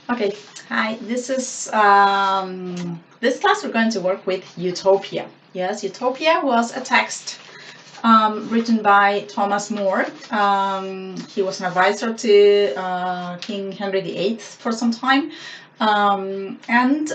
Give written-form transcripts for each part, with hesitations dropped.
Okay, hi. This class we're going to work with Utopia. Yes, Utopia was a text written by Thomas More. He was an advisor to King Henry VIII for some time, and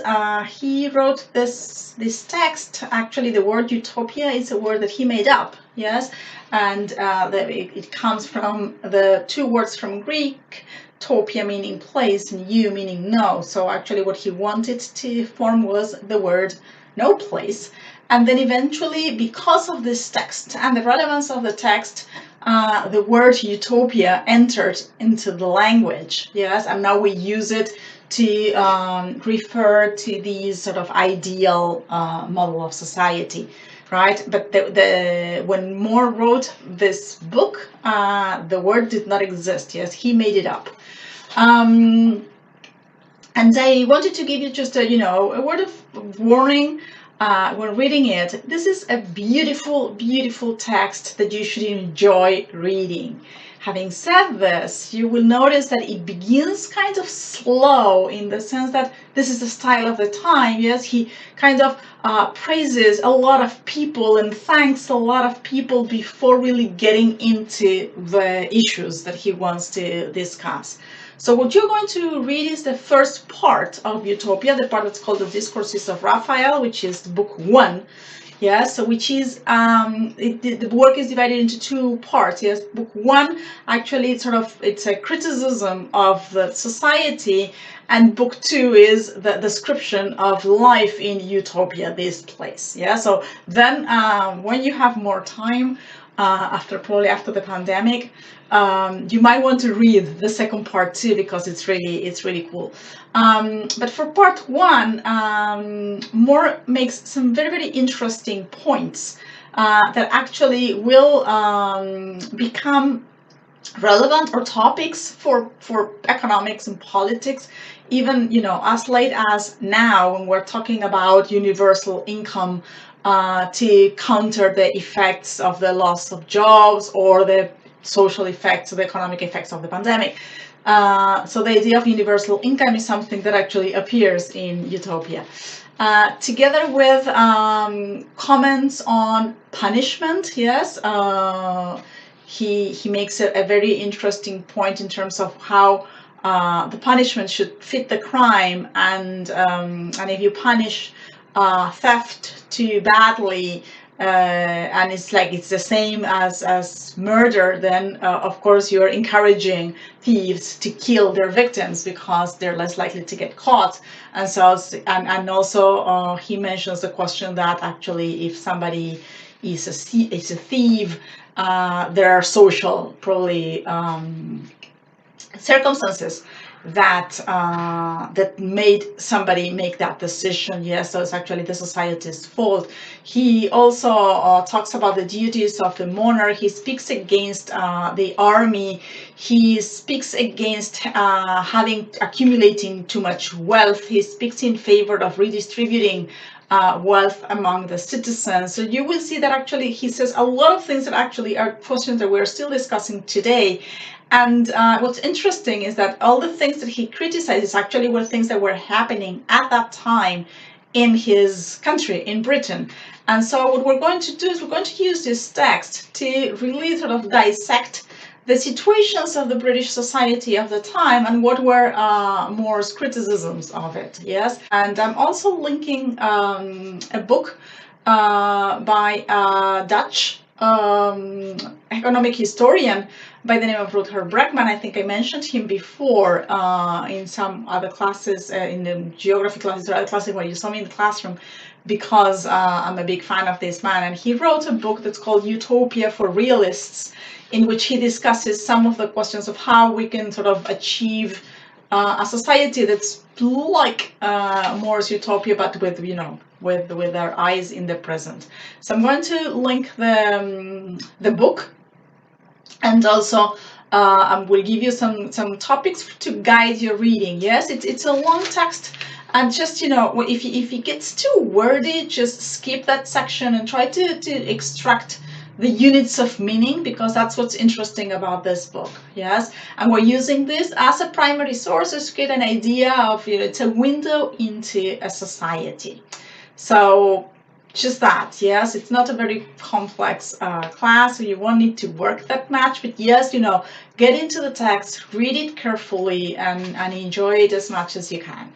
he wrote this text. Actually, the word utopia is a word that he made up. Yes, and it comes from the two words from Greek. Topia meaning place and you meaning no. So actually what he wanted to form was the word no place. And then eventually, because of this text and the relevance of the text, the word utopia entered into the language. Yes, and now we use it to refer to these sort of ideal model of society, right? But when More wrote this book, the word did not exist. Yes, he made it up. And I wanted to give you just a word of warning when reading it. This is a beautiful, beautiful text that you should enjoy reading. Having said this, you will notice that it begins kind of slow in the sense that this is the style of the time. Yes, he kind of praises a lot of people and thanks a lot of people before really getting into the issues that he wants to discuss. So what you're going to read is the first part of Utopia, the part that's called the Discourses of Raphael, which is book 1. Yes, so which is the work is divided into two parts. Yes, book 1 actually it's a criticism of the society, and book 2 is the description of life in Utopia, this place. Yeah, so then when you have more time, probably after the pandemic, you might want to read the second part too, because it's really cool. But for part 1, More makes some very interesting points that actually will become relevant or topics for economics and politics, even as late as now, when we're talking about universal income to counter the effects of the loss of jobs or the social effects, the economic effects of the pandemic. So the idea of universal income is something that actually appears in Utopia. Together with comments on punishment. Yes, he makes a very interesting point in terms of how the punishment should fit the crime, and if you punish theft too badly, and it's the same as murder, then of course you're encouraging thieves to kill their victims because they're less likely to get caught. And so and also he mentions the question that actually if somebody is a thief, there are social probably circumstances that made somebody make that decision. Yes, so it's actually the society's fault. He also talks about the duties of the monarch. He speaks against the army. He speaks against accumulating too much wealth. He speaks in favor of redistributing wealth among the citizens. So you will see that actually he says a lot of things that actually are questions that we're still discussing today. And what's interesting is that all the things that he criticizes actually were things that were happening at that time in his country, in Britain. And so what we're going to do is we're going to use this text to really sort of dissect the situations of the British society of the time and what were More's criticisms of it. Yes, and I'm also linking a book by a Dutch economic historian by the name of Rutger Bregman. I think I mentioned him before in some other classes, in the geography classes or other classes where you saw me in the classroom, because I'm a big fan of this man. And he wrote a book that's called Utopia for Realists, in which he discusses some of the questions of how we can sort of achieve a society that's like More's Utopia, but with with our eyes in the present. So I'm going to link the book, and also I will give you some topics to guide your reading. Yes, it's a long text, and just if it gets too wordy, just skip that section and try to extract the units of meaning, because that's what's interesting about this book. Yes, and we're using this as a primary source to get an idea of, it's a window into a society. So just that. Yes, it's not a very complex class, so you won't need to work that much, but yes, get into the text, read it carefully, and enjoy it as much as you can.